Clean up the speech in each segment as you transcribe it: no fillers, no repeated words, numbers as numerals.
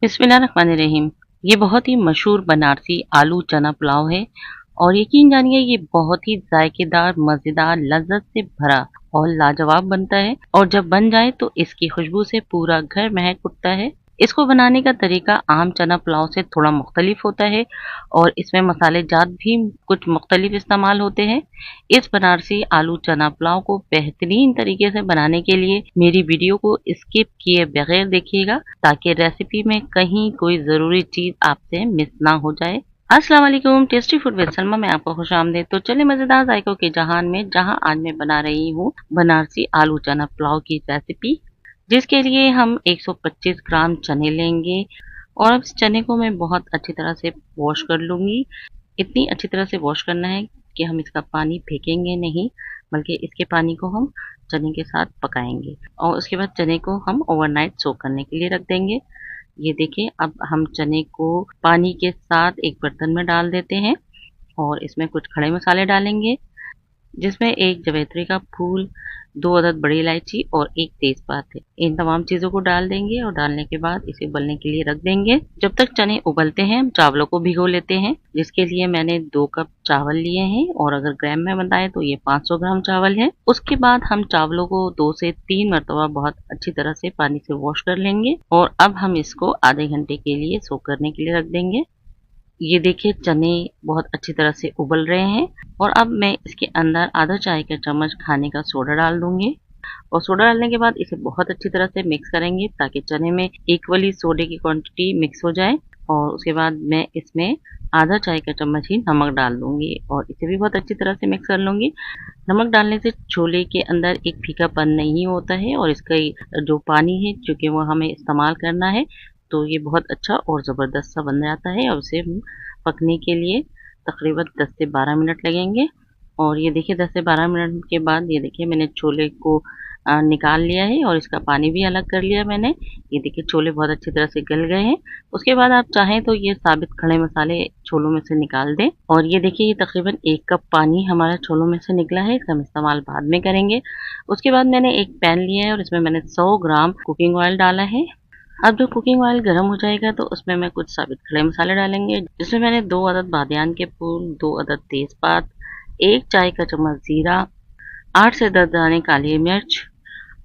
बिस्मिल्लाहिर्रहमानिर्रहीम। ये बहुत ही मशहूर बनारसी आलू चना पुलाव है और यकीन जानिए ये बहुत ही जायकेदार, मज़ेदार, लज़्ज़त से भरा और लाजवाब बनता है और जब बन जाए तो इसकी खुशबू से पूरा घर महक उठता है। इसको बनाने का तरीका आम चना पुलाव से थोड़ा मुख्तलिफ होता है और इसमें मसाले जात भी कुछ मुख्तलिफ इस्तेमाल होते हैं। इस बनारसी आलू चना पुलाव को बेहतरीन तरीके से बनाने के लिए मेरी वीडियो को स्किप किए बगैर देखिएगा ताकि रेसिपी में कहीं कोई ज़रूरी चीज़ आपसे मिस ना हो जाए। अस्सलाम वालेकुम, टेस्टी फूड विद सलमा में आपको खुशामदीद। तो चलिए मज़ेदार जायकों के जहान में जहां आज मैं बना रही हूँ बनारसी आलू चना पुलाव की रेसिपी, जिसके लिए हम 125 ग्राम चने लेंगे और अब इस चने को मैं बहुत अच्छी तरह से वॉश कर लूँगी। इतनी अच्छी तरह से वॉश करना है कि हम इसका पानी फेंकेंगे नहीं, बल्कि इसके पानी को हम चने के साथ पकाएंगे और उसके बाद चने को हम ओवरनाइट सोक करने के लिए रख देंगे। ये देखिए, अब हम चने को पानी के साथ एक बर्तन में डाल देते हैं और इसमें कुछ खड़े मसाले डालेंगे, जिसमें एक जवैत्री का फूल, 2 अदद बड़ी इलायची और एक तेजपात है। इन तमाम चीज़ों को डाल देंगे और डालने के बाद इसे उबलने के लिए रख देंगे। जब तक चने उबलते हैं हम चावलों को भिगो लेते हैं, जिसके लिए मैंने 2 कप चावल लिए हैं और अगर ग्राम में बताएं तो ये 500 ग्राम चावल है। उसके बाद हम चावलों को 2 से 3 मरतबा बहुत अच्छी तरह से पानी से वॉश कर लेंगे और अब हम इसको आधे घंटे के लिए सोक करने के लिए रख देंगे। ये देखिए, चने बहुत अच्छी तरह से उबल रहे हैं और अब मैं इसके अंदर आधा चाय का चम्मच खाने का सोडा डाल दूंगी और सोडा डालने के बाद इसे बहुत अच्छी तरह से मिक्स करेंगे ताकि चने में इक्वली सोडे की क्वांटिटी मिक्स हो जाए। और उसके बाद मैं इसमें आधा चाय का चम्मच ही नमक डाल दूंगी और इसे भी बहुत अच्छी तरह से मिक्स कर लूंगी। नमक डालने से छोले के अंदर एक फीकापन नहीं होता है और इसका जो पानी है चूँकि वो हमें इस्तेमाल करना है, तो ये बहुत अच्छा और ज़बरदस्त सा बन जाता है और इसे हम पकने के लिए तकरीबन 10 से 12 मिनट लगेंगे। और ये देखिए 10 से 12 मिनट के बाद ये देखिए मैंने छोले को निकाल लिया है और इसका पानी भी अलग कर लिया मैंने। ये देखिए छोले बहुत अच्छी तरह से गल गए हैं। उसके बाद आप चाहें तो ये साबित खड़े मसाले छोलों में से निकाल दें और ये देखिए ये तकरीबन 1 कप पानी हमारा छोलों में से निकला है। इसका हम इस्तेमाल बाद में करेंगे। उसके बाद मैंने एक पैन लिया है और इसमें मैंने 100 ग्राम कुकिंग ऑयल डाला है। अब जब कुकिंग ऑयल गर्म हो जाएगा तो उसमें मैं कुछ साबित खड़े मसाले डालेंगे, जिसमें मैंने 2 अदद बादियान के फूल, 2 अदद तेजपात, 1 चाय का चम्मच जीरा, 8 से 10 दाने काली मिर्च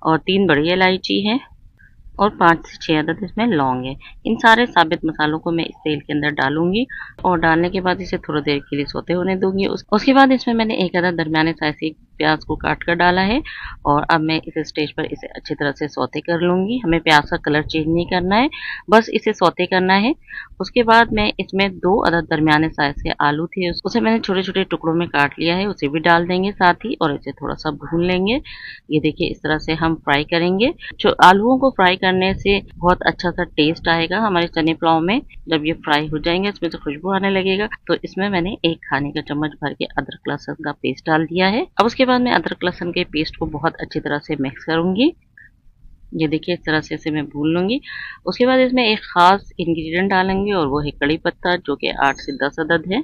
और 3 बड़ी इलायची है और 5 से 6 अदद इसमें लौंग है। इन सारे साबित मसालों को मैं इस तेल के अंदर डालूंगी और डालने के बाद इसे थोड़ी देर के लिए सोते होने दूंगी। उसके बाद इसमें मैंने एक अदद दरमियाने साइज की प्याज को काट कर डाला है और अब मैं इस स्टेज पर इसे अच्छी तरह से सौते कर लूंगी। हमें प्याज का कलर चेंज नहीं करना है, बस इसे सौते करना है। उसके बाद मैं इसमें 2 अदद दरमियाने साइज के आलू थे, उसे मैंने छोटे छोटे टुकड़ों में काट लिया है, उसे भी डाल देंगे साथ ही और इसे थोड़ा सा भून लेंगे। ये देखिए इस तरह से हम फ्राई करेंगे। आलूओं को फ्राई करने से बहुत अच्छा सा टेस्ट आएगा हमारे चने पुलाव में। जब ये फ्राई हो जाएंगे इसमें से खुशबू आने लगेगा तो इसमें मैंने 1 खाने का चम्मच भर के अदरक लहसुन का पेस्ट डाल दिया है। अब उसके बाद मैं अदरक लहसुन के पेस्ट को बहुत अच्छी तरह से मिक्स करूंगी। ये देखिए इस तरह से इसे मैं भून लूंगी। उसके बाद इसमें एक खास इंग्रेडिएंट डालेंगे और वो है कड़ी पत्ता, जो कि 8 से 10 अदद है।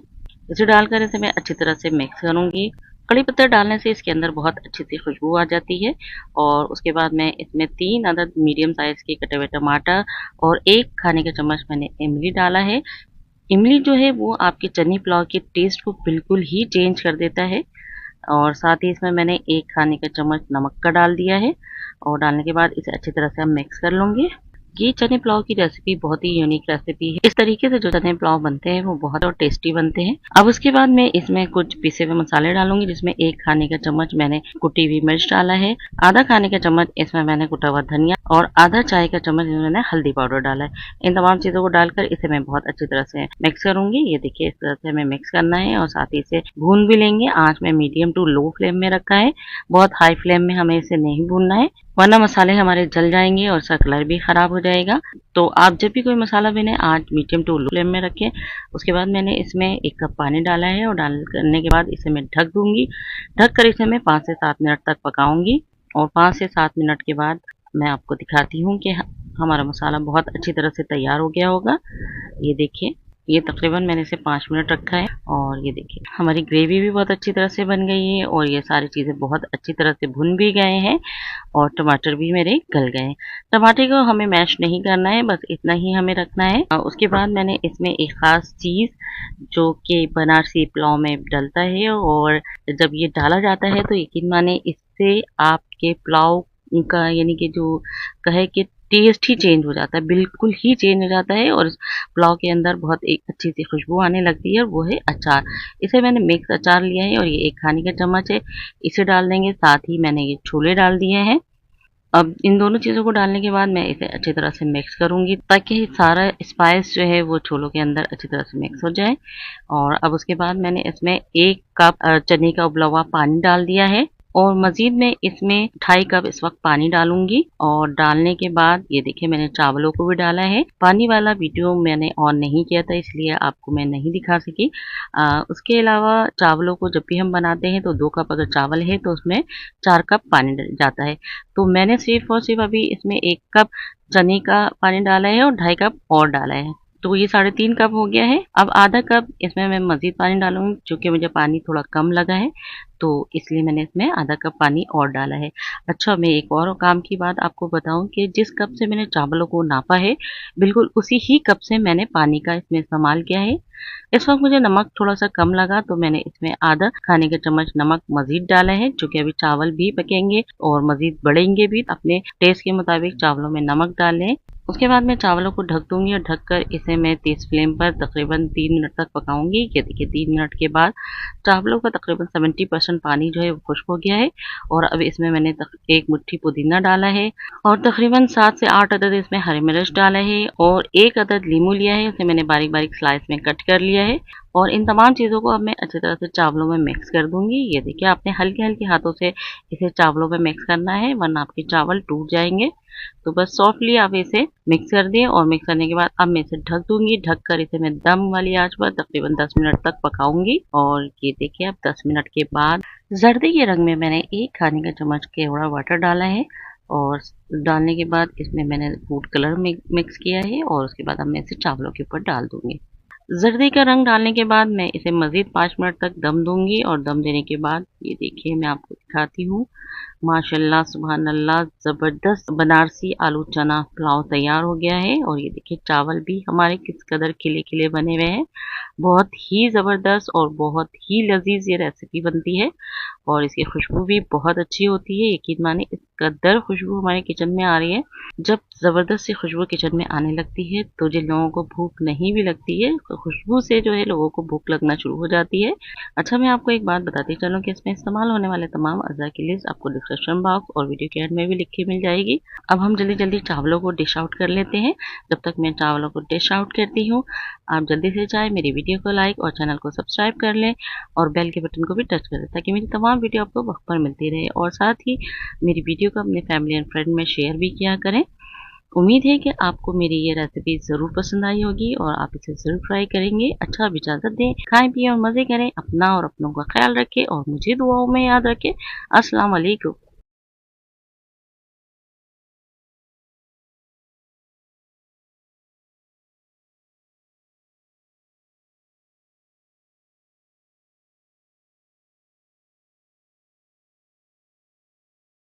इसे डालकर इसे मैं अच्छी तरह से मिक्स करूंगी। कड़ी पत्ता डालने से इसके अंदर बहुत अच्छी सी खुशबू आ जाती है। और उसके बाद मैं इसमें 3 अदद मीडियम साइज के कटे हुए टमाटर और 1 खाने का चम्मच मैंने इमली डाला है। इमली जो है वो आपके चने पुलाव के टेस्ट को बिल्कुल ही चेंज कर देता है। और साथ ही इसमें मैंने 1 खाने का चम्मच नमक का डाल दिया है और डालने के बाद इसे अच्छी तरह से हम मिक्स कर लूंगे। ये चने पुलाव की रेसिपी बहुत ही यूनिक रेसिपी है। इस तरीके से जो चने पुलाव बनते हैं वो बहुत और टेस्टी बनते हैं। अब उसके बाद मैं इसमें कुछ पिसे हुए मसाले डालूंगी, जिसमें 1 खाने का चम्मच मैंने कुटी हुई मिर्च डाला है, आधा खाने का चम्मच इसमें मैंने कुटा हुआ धनिया और आधा चाय का चम्मच इसमें मैंने हल्दी पाउडर डाला है। इन तमाम चीजों को डालकर इसे मैं बहुत अच्छी तरह से मिक्स करूंगी। ये देखिए इस तरह से हमें मिक्स करना है और साथ ही इसे भून भी लेंगे। आंच में मीडियम टू लो फ्लेम में रखा है, बहुत हाई फ्लेम में हमें इसे नहीं भूनना है, वरना मसाले हमारे जल जाएंगे और इसका कलर भी खराब हो जाएगा। तो आप जब भी कोई मसाला बने आंच मीडियम टू लो फ्लेम में रखें। उसके बाद मैंने इसमें 1 कप पानी डाला है और डाल करने के बाद इसे मैं ढक दूंगी। ढक कर इसे मैं 5 से 7 मिनट तक पकाऊंगी और 5 से 7 मिनट के बाद मैं आपको दिखाती हूँ कि हमारा मसाला बहुत अच्छी तरह से तैयार हो गया होगा। ये देखिए ये तकरीबन मैंने इसे 5 मिनट रखा है और ये देखिए हमारी ग्रेवी भी बहुत अच्छी तरह से बन गई है और ये सारी चीज़ें बहुत अच्छी तरह से भुन भी गए हैं और टमाटर भी मेरे गल गए हैं। टमाटर को हमें मैश नहीं करना है, बस इतना ही हमें रखना है। उसके बाद मैंने इसमें एक ख़ास चीज़ जो कि बनारसी पुलाव में डलता है और जब ये डाला जाता है तो यकीन माने इससे आपके पुलाव का यानी कि जो कहे कि टेस्ट ही चेंज हो जाता है, बिल्कुल ही चेंज हो जाता है और पुलाव के अंदर बहुत एक अच्छी सी खुशबू आने लगती है और वो है अचार। इसे मैंने मिक्स अचार लिया है और ये 1 खाने का चम्मच है, इसे डाल देंगे। साथ ही मैंने ये छोले डाल दिए हैं। अब इन दोनों चीज़ों को डालने के बाद मैं इसे अच्छी तरह से मिक्स करूँगी ताकि सारा स्पाइस जो है वो छोलों के अंदर अच्छी तरह से मिक्स हो जाए। और अब उसके बाद मैंने इसमें 1 कप चने का उबला हुआ पानी डाल दिया है और मज़ीद मैं इसमें 2.5 कप इस वक़्त पानी डालूँगी और डालने के बाद ये देखिए मैंने चावलों को भी डाला है। पानी वाला वीडियो मैंने ऑन नहीं किया था इसलिए आपको मैं नहीं दिखा सकी। उसके अलावा चावलों को जब भी हम बनाते हैं तो 2 कप अगर चावल है तो उसमें 4 कप पानी डल जाता है। तो मैंने सिर्फ़ और सिर्फ़ अभी इसमें 1 कप चने का पानी डाला है और 2.5 कप और डाला है। तो ये 3.5 कप हो गया है। अब आधा कप इसमें मैं मज़ीद पानी डालूँगी चूँकि मुझे पानी थोड़ा कम लगा है, तो इसलिए मैंने इसमें आधा कप पानी और डाला है। अच्छा मैं एक और काम की बात आपको बताऊँ कि जिस कप से मैंने चावलों को नापा है, बिल्कुल उसी ही कप से मैंने पानी का इसमें इस्तेमाल किया है। इस वक़्त मुझे नमक थोड़ा-सा कम लगा तो मैंने इसमें आधा खाने का चम्मच नमक मज़ीद डाला है, चूँकि अभी चावल भी पकेंगे और मज़ीद बढ़ेंगे भी। अपने टेस्ट के मुताबिक चावलों में नमक डालें। उसके बाद मैं चावलों को ढक दूँगी और ढककर इसे मैं तेज़ फ्लेम पर तकरीबन 3 मिनट तक पकाऊँगी। ये देखिए 3 मिनट के बाद चावलों का तकरीबन 70% पानी जो है वो खुश्क हो गया है और अब इसमें मैंने 1 मुट्ठी पुदीना डाला है और तकरीबन 7 से 8 अदद इसमें हरी मिर्च डाला है और 1 अदद लीमू लिया है, उसे मैंने बारीक-बारीक स्लाइस में कट कर लिया है और इन तमाम चीज़ों को अब मैं अच्छी तरह से चावलों में मिक्स कर दूँगी। ये देखिए आपने हल्के-हल्के हाथों से इसे चावलों में मिक्स करना है वरना आपके चावल टूट जाएँगे। तो बस सॉफ्टली आप इसे मिक्स कर दें और मिक्स करने के बाद अब मैं इसे ढक दूँगी। ढककर इसे मैं दम वाली आँच पर तकरीबन 10 मिनट तक पकाऊँगी और ये देखिए अब 10 मिनट के बाद जर्दे के रंग में मैंने 1 खाने का चम्मच केवड़ा वाटर डाला है और डालने के बाद इसमें मैंने फूड कलर मिक्स किया है और उसके बाद अब मैं इसे चावलों के ऊपर डाल दूँगी। जर्दे का रंग डालने के बाद मैं इसे मज़ीद 5 मिनट तक दम दूँगी और दम देने के बाद ये देखिए मैं आपको दिखाती हूँ। माशाल्लाह सुभान अल्लाह ज़बरदस्त बनारसी आलू चना पुलाव तैयार हो गया है और ये देखिए चावल भी हमारे किस कदर खिले-खिले बने हुए हैं। बहुत ही ज़बरदस्त और बहुत ही लज़ीज़ ये रेसिपी बनती है और इसकी खुशबू भी बहुत अच्छी होती है। यकीन मानिए इस कदर खुशबू हमारे किचन में आ रही है। जब ज़बरदस्त सी खुशबू किचन में आने लगती है तो जिन लोगों को भूख नहीं भी लगती है तो खुशबू से जो है लोगों को भूख लगना शुरू हो जाती है। अच्छा मैं आपको एक बात बताती चलूँ कि इसमें इस्तेमाल होने वाले तमाम अज़ा की लिस्ट आपको डिस्क्रिप्शन बॉक्स और वीडियो के एंड में भी लिखी मिल जाएगी। अब हम जल्दी-जल्दी चावलों को डिश आउट कर लेते हैं। जब तक मैं चावलों को डिश आउट करती हूँ, आप जल्दी से जाएँ मेरी वीडियो को लाइक और चैनल को सब्सक्राइब कर लें और बेल के बटन को भी टच कर दें ताकि मेरी तमाम वीडियो आपको वक्त पर मिलती रहे और साथ ही मेरी वीडियो को अपने फैमिली एंड फ्रेंड में शेयर भी किया करें। उम्मीद है कि आपको मेरी ये रेसिपी ज़रूर पसंद आई होगी और आप इसे ज़रूर ट्राई करेंगे। अच्छा अब इजाज़त दें, खाएं पिएं और मज़े करें। अपना और अपनों का ख्याल रखें और मुझे दुआओं में याद रखें। अस्सलाम वालेकुम।